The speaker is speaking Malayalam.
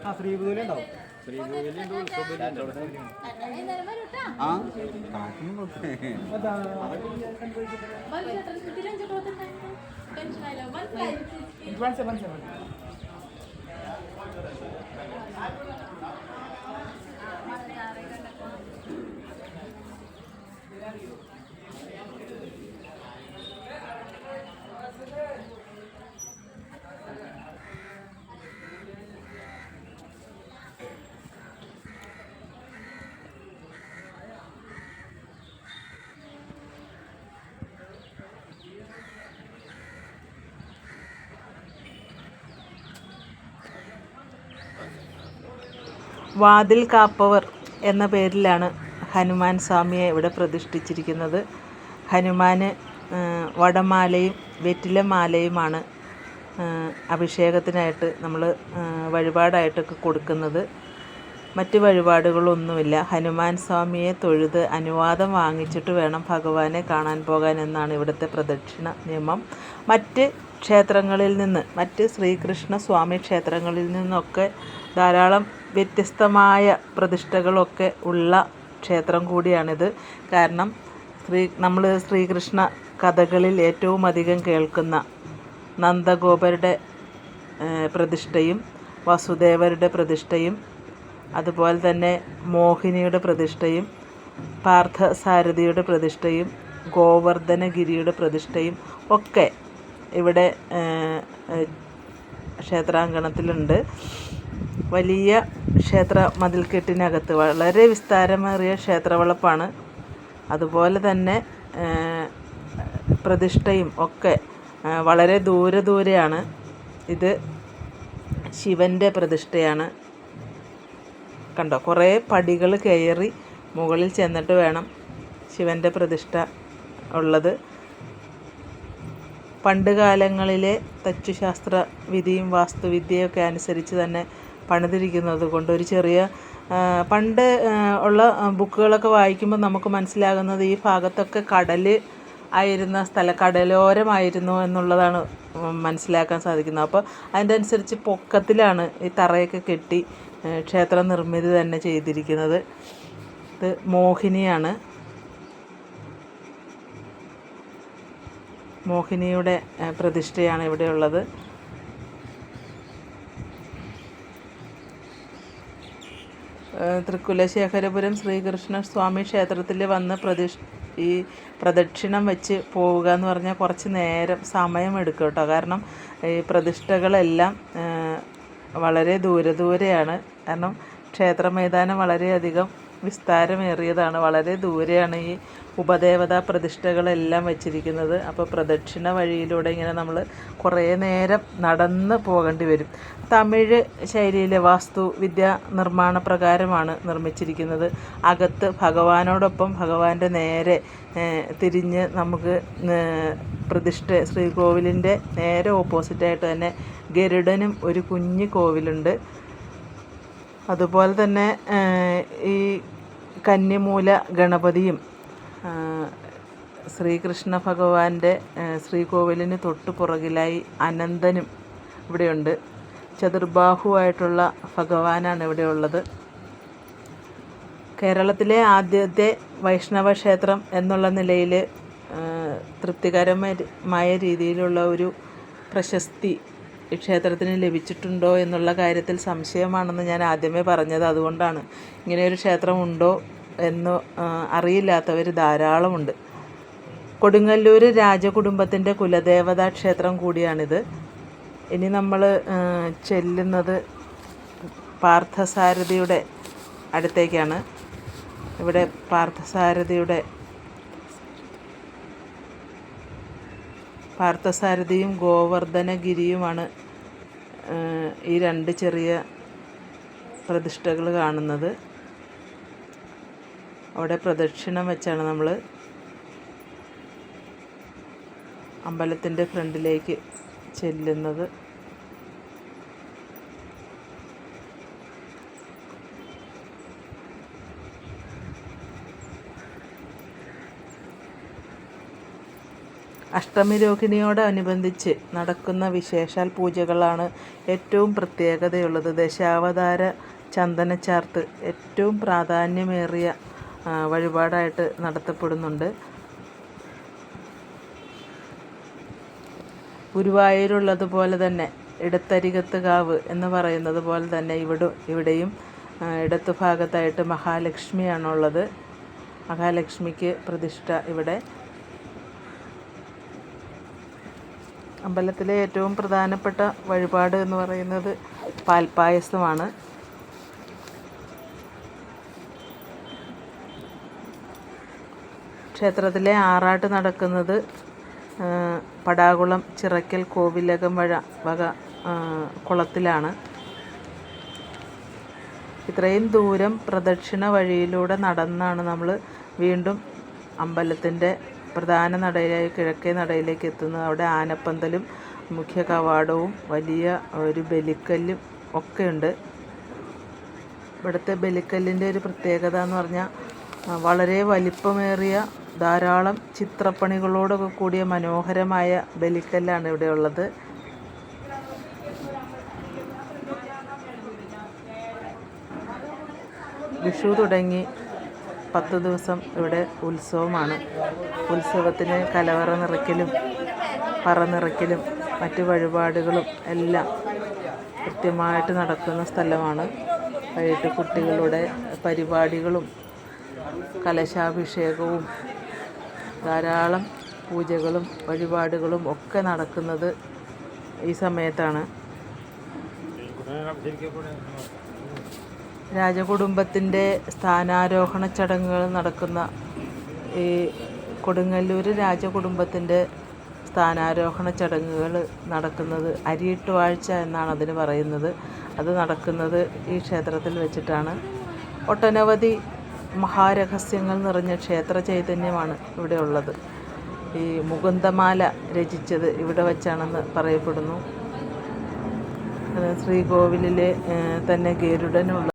ആ ശ്രീഭൂലി ഉണ്ടാവും. വാതിൽ കാപ്പവർ എന്ന പേരിലാണ് ഹനുമാൻ സ്വാമിയെ ഇവിടെ പ്രതിഷ്ഠിച്ചിരിക്കുന്നത്. ഹനുമാന് വടമാലയും വെറ്റിലമാലയുമാണ് അഭിഷേകത്തിനായിട്ട് നമ്മൾ വഴിപാടായിട്ടൊക്കെ കൊടുക്കുന്നത്. മറ്റ് വഴിപാടുകളൊന്നുമില്ല. ഹനുമാൻ സ്വാമിയെ തൊഴുത് അനുവാദം വാങ്ങിച്ചിട്ട് വേണം ഭഗവാനെ കാണാൻ പോകാൻ എന്നാണ് ഇവിടുത്തെ പ്രദക്ഷിണ നിയമം. മറ്റ് ക്ഷേത്രങ്ങളിൽ നിന്ന്, മറ്റ് ശ്രീകൃഷ്ണ സ്വാമി ക്ഷേത്രങ്ങളിൽ നിന്നൊക്കെ ധാരാളം വ്യത്യസ്തമായ പ്രതിഷ്ഠകളൊക്കെ ഉള്ള ക്ഷേത്രം കൂടിയാണിത്. കാരണം നമ്മൾ ശ്രീകൃഷ്ണ കഥകളിൽ ഏറ്റവും അധികം കേൾക്കുന്ന നന്ദഗോപരുടെ പ്രതിഷ്ഠയും വസുദേവരുടെ പ്രതിഷ്ഠയും അതുപോലെ തന്നെ മോഹിനിയുടെ പ്രതിഷ്ഠയും പാർത്ഥസാരഥിയുടെ പ്രതിഷ്ഠയും ഗോവർദ്ധനഗിരിയുടെ പ്രതിഷ്ഠയും ഒക്കെ ഇവിടെ ക്ഷേത്രാങ്കണത്തിലുണ്ട്. വലിയ ക്ഷേത്ര മതിൽക്കെട്ടിനകത്ത് വളരെ വിസ്താരമേറിയ ക്ഷേത്രവളപ്പാണ്. അതുപോലെ തന്നെ പ്രതിഷ്ഠയും ഒക്കെ വളരെ ദൂരെയാണ്. ഇത് ശിവൻ്റെ പ്രതിഷ്ഠയാണ്. കണ്ടോ, കുറേ പടികൾ കയറി മുകളിൽ ചെന്നിട്ട് വേണം ശിവൻ്റെ പ്രതിഷ്ഠ ഉള്ളത്. പണ്ട് കാലങ്ങളിലെ തച്ചുശാസ്ത്ര വിധിയും വാസ്തുവിദ്യയൊക്കെ അനുസരിച്ച് തന്നെ പണിതിരിക്കുന്നത് കൊണ്ട് ഒരു ചെറിയ പണ്ട് ഉള്ള ബുക്കുകളൊക്കെ വായിക്കുമ്പോൾ നമുക്ക് മനസ്സിലാകുന്നത് ഈ ഭാഗത്തൊക്കെ കടൽ ആയിരുന്ന കടലോരമായിരുന്നു എന്നുള്ളതാണ് മനസ്സിലാക്കാൻ സാധിക്കുന്നത്. അപ്പോൾ അതിൻ്റെ അനുസരിച്ച് പൊക്കത്തിലാണ് ഈ തറയൊക്കെ കെട്ടി ക്ഷേത്ര നിർമ്മിതി തന്നെ ചെയ്തിരിക്കുന്നത്. ഇത് മോഹിനിയാണ്. മോഹിനിയുടെ പ്രതിഷ്ഠയാണ് ഇവിടെയുള്ളത്. തൃക്കുലശേഖരപുരം ശ്രീകൃഷ്ണ സ്വാമി ക്ഷേത്രത്തിൽ വന്ന് ഈ പ്രദക്ഷിണം വെച്ച് പോവുക എന്ന് പറഞ്ഞാൽ കുറച്ച് നേരം സമയമെടുക്കും കേട്ടോ. കാരണം ഈ പ്രതിഷ്ഠകളെല്ലാം വളരെ ദൂരെയാണ്. കാരണം ക്ഷേത്ര മൈതാനം വളരെയധികം വിസ്താരമേറിയതാണ്. വളരെ ദൂരെയാണ് ഈ ഉപദേവതാ പ്രതിഷ്ഠകളെല്ലാം വച്ചിരിക്കുന്നത്. അപ്പോൾ പ്രദക്ഷിണ വഴിയിലൂടെ ഇങ്ങനെ നമ്മൾ കുറേ നേരം നടന്ന് പോകേണ്ടി വരും. തമിഴ് ശൈലിയിലെ വാസ്തുവിദ്യ നിർമ്മാണ പ്രകാരമാണ് നിർമ്മിച്ചിരിക്കുന്നത്. അകത്ത് ഭഗവാനോടൊപ്പം ഭഗവാന്റെ നേരെ തിരിഞ്ഞ് നമുക്ക് ശ്രീകോവിലിൻ്റെ നേരെ ഓപ്പോസിറ്റായിട്ട് തന്നെ ഗരുഡനും ഒരു കുഞ്ഞു കോവിലുണ്ട്. അതുപോലെ തന്നെ ഈ കന്നിമൂല ഗണപതിയും ശ്രീകൃഷ്ണ ഭഗവാന്റെ ശ്രീകോവിലിന് തൊട്ട് പുറകിലായി അനന്തനും ഇവിടെയുണ്ട്. ചതുർബാഹുവായിട്ടുള്ള ഭഗവാനാണ് ഇവിടെ ഉള്ളത്. കേരളത്തിലെ വൈഷ്ണവ ക്ഷേത്രം എന്നുള്ള നിലയിൽ തൃപ്തികരമായ രീതിയിലുള്ള ഒരു പ്രശസ്തി ഈ ക്ഷേത്രത്തിന് ലഭിച്ചിട്ടുണ്ടോ എന്നുള്ള കാര്യത്തിൽ സംശയമാണെന്ന് ഞാൻ ആദ്യമേ പറഞ്ഞത് അതുകൊണ്ടാണ്. ഇങ്ങനെയൊരു ക്ഷേത്രമുണ്ടോ എന്ന് അറിയില്ലാത്തവർ ധാരാളമുണ്ട്. കൊടുങ്ങല്ലൂർ രാജകുടുംബത്തിൻ്റെ കുലദേവതാ ക്ഷേത്രം കൂടിയാണിത്. ഇനി നമ്മൾ ചെല്ലുന്നത് പാർത്ഥസാരഥിയുടെ അടുത്തേക്കാണ്. ഇവിടെ പാർത്ഥസാരഥിയും ഗോവർദ്ധനഗിരിയുമാണ് ഈ രണ്ട് ചെറിയ പ്രതിഷ്ഠകൾ കാണുന്നത്. അവിടെ പ്രദക്ഷിണം വെച്ചാണ് നമ്മൾ അമ്പലത്തിൻ്റെ ഫ്രണ്ടിലേക്ക് ചെല്ലുന്നത്. അഷ്ടമി രോഹിണിയോടനുബന്ധിച്ച് നടക്കുന്ന വിശേഷാൽ പൂജകളാണ് ഏറ്റവും പ്രത്യേകതയുള്ളത്. ദശാവതാര ചന്ദനച്ചാർത്ത് ഏറ്റവും പ്രാധാന്യമേറിയ വഴിപാടായിട്ട് നടത്തപ്പെടുന്നുണ്ട്. ഗുരുവായൂരുള്ളതുപോലെ തന്നെ ഇടത്തരികത്ത് കാവ് എന്ന് പറയുന്നത് പോലെ തന്നെ ഇവിടെയും ഇടത്തു ഭാഗത്തായിട്ട് മഹാലക്ഷ്മിയാണുള്ളത്. മഹാലക്ഷ്മിക്ക് പ്രതിഷ്ഠ ഇവിടെ. അമ്പലത്തിലെ ഏറ്റവും പ്രധാനപ്പെട്ട വഴിപാട് എന്ന് പറയുന്നത് പാൽപ്പായസമാണ്. ക്ഷേത്രത്തിലെ ആറാട്ട് നടക്കുന്നത് പടാകുളം ചിറക്കൽ കോവിലകം വക കുളത്തിലാണ്. ഇത്രയും ദൂരം പ്രദക്ഷിണ വഴിയിലൂടെ നടന്നാണ് നമ്മൾ വീണ്ടും അമ്പലത്തിൻ്റെ പ്രധാന നടയിലായ കിഴക്കേ നടയിലേക്ക് എത്തുന്നത്. അവിടെ ആനപ്പന്തലും മുഖ്യ കവാടവും വലിയ ഒരു ബലിക്കല്ലും ഒക്കെ ഉണ്ട്. ഇവിടുത്തെ ബലിക്കല്ലിൻ്റെ ഒരു പ്രത്യേകത എന്ന് പറഞ്ഞാൽ വളരെ വലിപ്പമേറിയ ധാരാളം ചിത്രപ്പണികളോടൊക്കെ കൂടിയ മനോഹരമായ ബലിക്കല്ലാണ് ഇവിടെ ഉള്ളത്. വിഷു തുടങ്ങി 10 ദിവസം ഇവിടെ ഉത്സവമാണ്. ഉത്സവത്തിന് കലവറ നിറയ്ക്കലും പറ നിറയ്ക്കലും മറ്റ് വഴിപാടുകളും എല്ലാം കൃത്യമായിട്ട് നടക്കുന്ന സ്ഥലമാണ്. വൈകിട്ട് കുട്ടികളുടെ പരിപാടികളും കലശാഭിഷേകവും ധാരാളം പൂജകളും വഴിപാടുകളും ഒക്കെ നടക്കുന്നത് ഈ സമയത്താണ്. രാജകുടുംബത്തിൻ്റെ സ്ഥാനാരോഹണ ചടങ്ങുകൾ നടക്കുന്ന ഈ കൊടുങ്ങല്ലൂർ രാജകുടുംബത്തിൻ്റെ സ്ഥാനാരോഹണ ചടങ്ങുകൾ നടക്കുന്നത് അരിയിട്ട് വാഴ്ച എന്നാണ് അതിന് പറയുന്നത്. അത് നടക്കുന്നത് ഈ ക്ഷേത്രത്തിൽ വെച്ചിട്ടാണ്. ഒട്ടനവധി മഹാരഹസ്യങ്ങൾ നിറഞ്ഞ ക്ഷേത്ര ചൈതന്യമാണ് ഇവിടെ ഉള്ളത്. ഈ മുകുന്ദമാല രചിച്ചത് ഇവിടെ വച്ചാണെന്ന് പറയപ്പെടുന്നു. ശ്രീകോവിലിലെ തന്നെ ഗരുഡനുള്ള